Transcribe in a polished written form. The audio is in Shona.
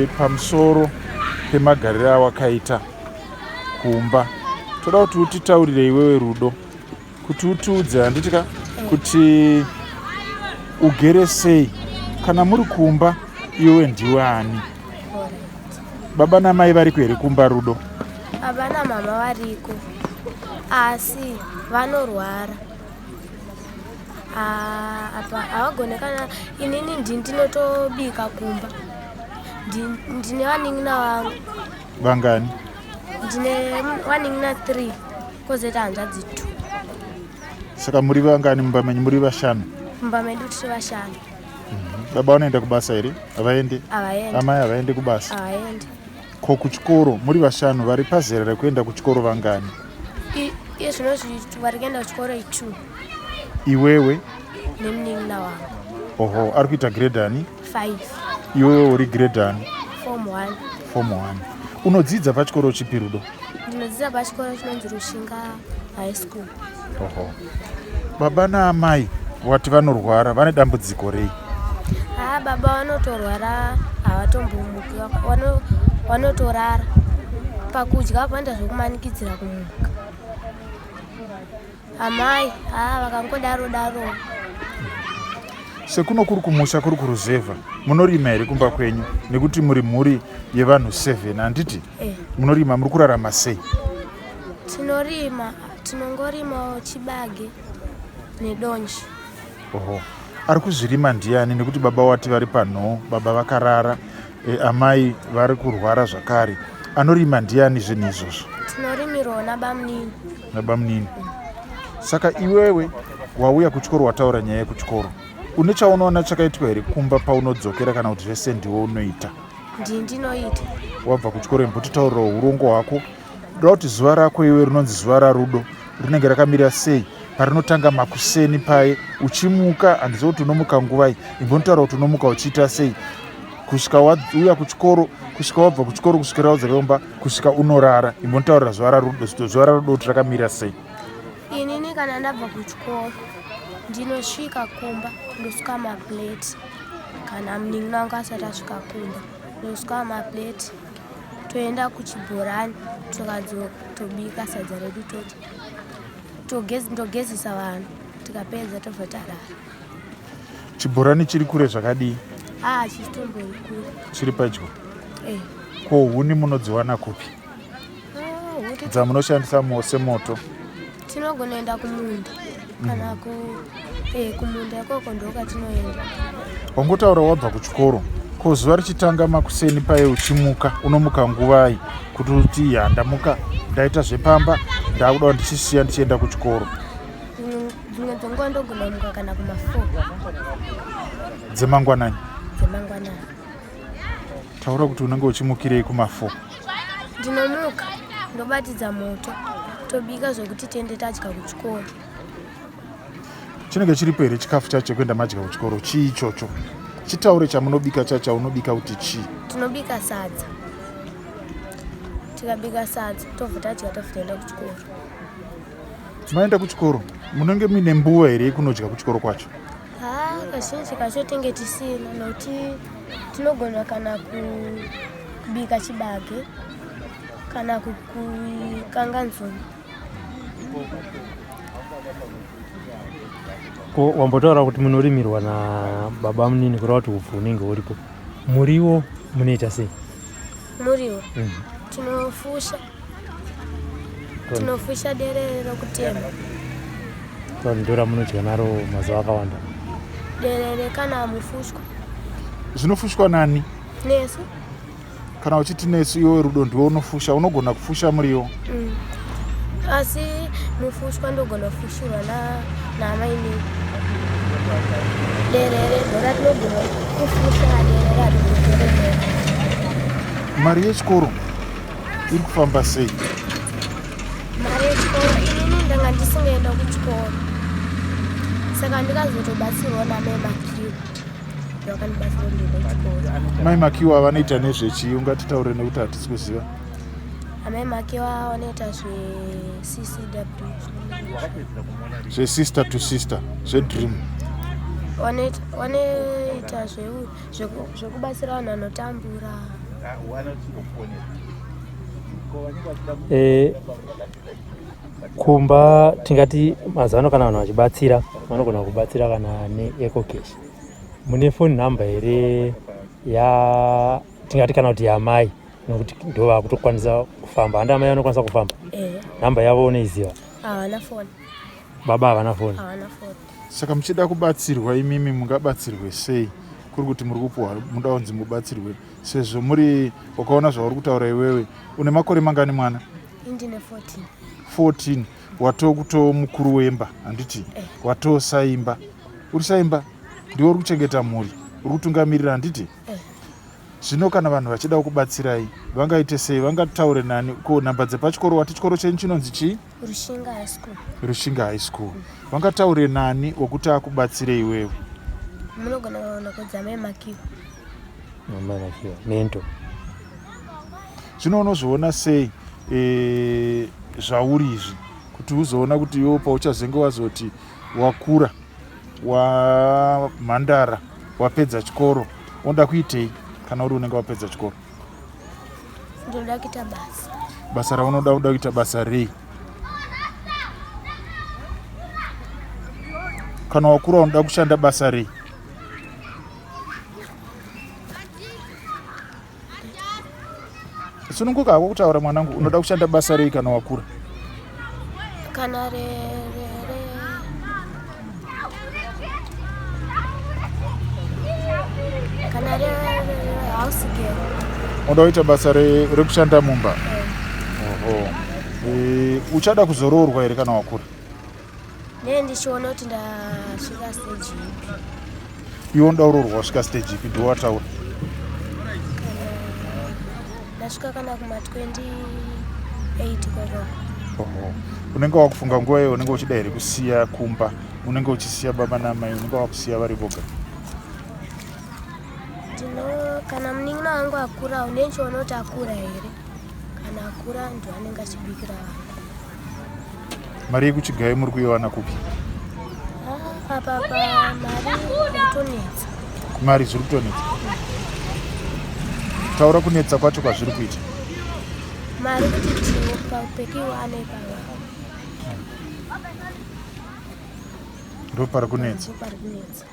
pamusoro pemagariro awakaita kumba. Toda kuti utitaurire iwewe Rudo, kuti utiudze handitika kuti ugere sei kana muri kumba iwe ndiwe ani. Baba namai variko here kumba Rudo? Baba namama variko asi vanorwara. Apa havagone kana inini ndinotobika kumba. Ndine vanin'ina vangu. Vangani? Ndine vanin'ina 3 kozeta hanzvadzi 2. Saka muri vangani mumba menyu? Muri vashanu? Mumba medu tiri vashanu. Baba vanoenda kubasa here? Havaendi? Havaendi. Amai havaendi kubasa? Havaendi. Ko kuchikoro muri vashanu vari pazera rekuenda kuchikoro vangani? Iye zvino vari kuenda kuchikoro 2. Iwewe? Nemunin'ina wangu. Oho, ari kuita grade ani? 5. Iwewe uri grade ani? Form 1. Form 1. Unodzidza pachikoro chipi Rudo? Ndinodzidza pachikoro chinonzi Rushinga High School. Oho. Baba naamai wati vanorwara, vane dambudziko rei? Baba vanotorwara, havatombomuki, vanotorara. Pakudya panoita zvokumanikidzira kumuka. Amai vakangodaro daro. Sekuno kuri kumusha kuri kuruzevha, munorima here kumba kwenyu? Nekuti muri mhuri yevanhu 7 handiti? Munorima, muri kurarama sei? Tinorima, tinongorimawo chibage nedonje. Oho. Ari kuzvirima ndiani? Nekuti baba wati vari panhoo, baba vakarara, amai vari kurwara zvakare. Anorima ndiani zvinhu izvozvo? Tinorimirawo nabamunini. Nabamunini. Saka iwewe wauya kuchikoro, wataura nyaya yekuchikoro. Une chaunoona chakaitwa here kumba paunodzokera kana kuti zvese ndiwo unoita? Ndinoita. Wabva kuchikoro imbotitaurirawo urongo hwako. Ndoda kuti zuva rako iwe rinonzi zuva raRudo rinenge rakamira sei? Parinotanga makuseni paye uchimuka, handizivi kuti unomuka nguvai, imbonotaura kuti unomuka uchiita sei kusvika wauya kuchikoro, kusvika wabva kuchikoro, kusvikira wadzaka kusvika unorara. Imbonotaurira zuva raRudo, zuva raRudo kuti rakamira sei? Inini kana ndabva kuchikoro ndinosvika kumba ndosuka maplate. Kana munin'ina wangu asati asvika kumba ndosuka maplate, toenda kuchibhorani tokadzotobika sadza redu togezisa vanhu, tikapedza tobva tarara. Chibhorani chiri kure zvakadii? Chitombori kure. Chiri padyo? Ko huni munodziwana kupi? Dzamunoshandisa semoto? Tinogonoenda kumunda kana kumunda ikoko ndokatinoenda. Wangotaura wabva kuchikoro, ko zuva richitanga makuseni paye uchimuka, unomuka nguvai kuti ndamuka ndaita zvepamba ndakuda ndichisiya ndichienda kuchikoro? Dzimwe dzenguva ndogona muka kana kuma4 dzemangwanani. Dzemangwanani. Taura kuti unenge uchimukirei kuma4? Ndinomuka ndobatidza moto tobika zvokuti tiende tadya kuchikoro. Chinenge chiripo here chikafu chacho kuenda madya kuchikoro? Chii ichocho? Chitaure chamunobika chacho, unobika kuti chii? Tinobika sadza. Tikabika sadza tobva tadya tobva taenda kuchikoro. Maenda kuchikoro munenge muine mbuva here yekunodya kuchikoro kwacho? Kazhinji kacho tinge tisina, nokuti tinogona kana kubika chibage kana kukanga nzungu. Ko wambotaura kuti munorimirwa na baba munini kureva kuti upfu unenge uripo. Muriwo munoita sei? Muriwo tinofusha derere rokutema. Ndora munodya naro mazuva akawanda? Derere kana mufushwa. Zvinofushwa nani? Nesu. Kana uchiti nesu iwe Rudo ndiwe unofusha, unogona kufusha muriwo? Asi mufushwa ndogona kufushirwa namaini. Derere ndora tinogona kufusha derere rinoderere. Mari yechikoro iri kufamba sei? Mari yechikoro inini ndanga ndisingaenda kuchikoro, saka ndikazotobatsirwa namai Makiwa ndokandibatsira kuenda kuchikoro. Mai Makiwa vanoita nezvechiyungu, ngatitaure nekuti hatisi kuziva. Amai Makiwa vanoita zve-CCW, zve-sister to sister, zvedream. Vanoita zvekubatsira vanhu vanotambura. kumba tingati mazano kana vanhu vachibatsira vanogona kubatsira kana neeco cash. Mune phone number here ya tingati kana kuti yamai nokuti ndo vakutokwanisa kufamba. Handa amai vanokwanisa kufamba. Namba yavo uneiziva? Havana phone. Baba havana phone. Havana phone. Saka muchida kubatsirwa imimi mungabatsirwe sei? Kuri kuti muri kupuwa muda kunzi mubatsirwe sezvo muri wakaona zvauri kutaura iwewe. Une makore mangani mwana? Indine 14. 14. Watokuto mukuru wemba handiti? Watosaimba. Uri saimba? Ndiwo uri kuchengeta mhuri, uri kutungamirira handiti? Zvino kana vanhu vachida kubatsirai vangaite sei? Vangataure nani? Ko namba dzepachikoro wati chikoro chenyu chinonzi chii? Rushinga High School. Rushinga High School. Vangataure nani wokuti akubatsire iwewe? Munogona kuona kudzamai Makiwa. Mama Makiwa. Mento. Zvino unozviona sei zvauri izvi kuti uzoona kuti iwewe pauchazenge wazoti wakura wamhandara wapedza chikoro unoda kuitei kana uri unenge wapedza chikoro? Ndoda kuita basa. Basa raunoda kuita basa rei? Kana wakura unoda kushanda basa rei? Sununguka hako kutaura mwanangu, unoda kushanda basa rei kana wakura? Kana house girl. Unoda kuita basa rekushanda mumba? Oho. Uchada kuzoroorwa here kana wakura? Ndichiona kuti ndasvika stage ipi. Iwe unoda kuroorwa wasvika stage ipi? Ndiwo wataura. Ndasvika kana kuma 28 kwakoko. Oho. Unenge wakufunga nguva iyo unenge uchida here kusiya kumba? Unenge uchisiya baba namai? Unenge wakusiya vari voga? Kana munin'ina wangu akura unenchiona kuti akura here. Kana akura ndo anenge achibikira vanhu. Mari yekuchigayo muri kuiwana kupi? Apa mari kutonetsa. Mari zviri kutonetsa? Taura kunetsa kwacho kwazviri kuita. Mari kuti paupekiwane pava. Ndo pari kunetsa? Ndo pari kunetsa.